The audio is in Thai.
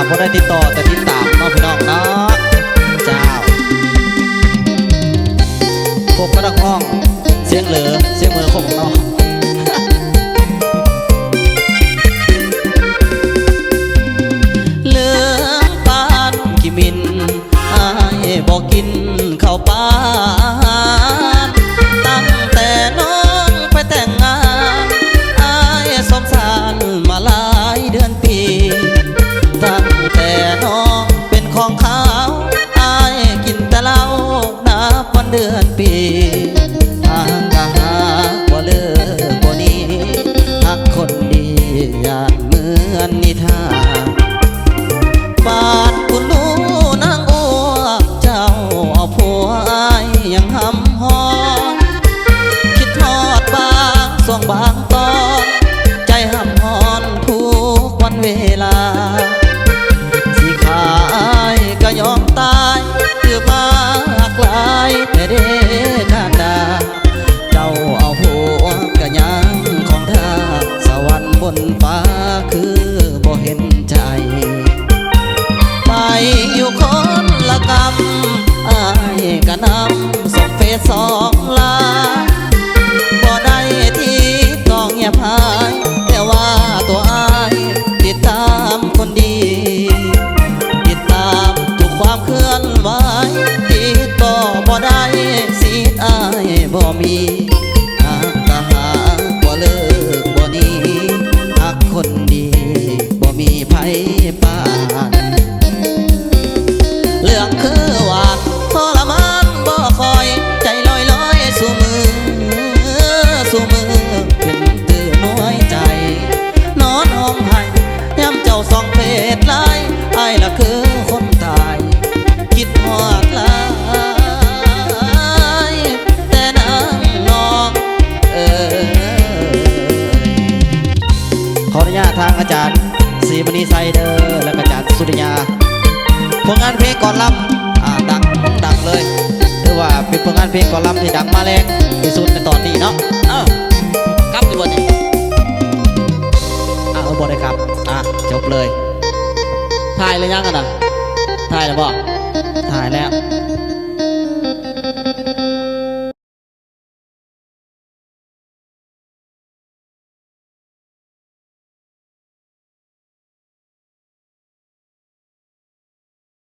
บ่ได้ติดต่อแต่ติดตามเนาะพี่น้องเนาะเจ้าพบกระดังห้องเสียงเหลือเสียงมือของน้องเลืองปานกิมินอายบอกกินข้าวปานตั้งแต่น้องไปแต่งงานอายสมสารมาหลายเดือนปีตั้งแต่น้องเป็นของเขาอายกินแต่เหล้านับวันเดือนปีหากกะหากบ่เลิกบ่หนีหักคนดีอย่าเหมือนนิทานปานคุณรู้นางอัวเจ้าเอาผัวอายยังหำหอนคิดทอดบางส่วงบางตอนใจหำหอนทุกวันเวลาสิขายก็ยอมตายคือมากลายแต่เดนานดาเจ้าเอาผัวก็ยังของเธอสวรรค์บนฟ้าคือบ่เห็นใจไปอยู่คนละกำอายก็นำส่งเฟซสองลาบ่ได้ที่ต้องเงียบหายแต่ว่าตัวอายติดตามคนดีติดตามทุกความเคลื่อนไหวติดต่อบ่ได้สิทธิ์อายบ่มีหากกะหากบ่เลิกบ่หนีหักคนดีบ่มีไผปานเรื่องคือว่าทรมานบ่คอยใจลอยลอยสู่มือเป็นตื่นน้อยใจนอนห้องไห้ย้ำเจ้าสองเพศลายไอ้ละคือคนตายคิดฮอดลายแต่นางน้องขออนุญาตทางอาจารย์ศรีมณีไซเดอร์และอาจารย์สุริยาผลงานเพลงก่อนลำดังเลยถือว่าเป็นผลงานเพลงก่อนลำที่ดังมาแรงที่สุดในตอนนี้เนาะครับทุกคนบทเลยครับจบเลยถ่ายเลยยังกันนะถ่ายแล้วบอกถ่ายแล้ว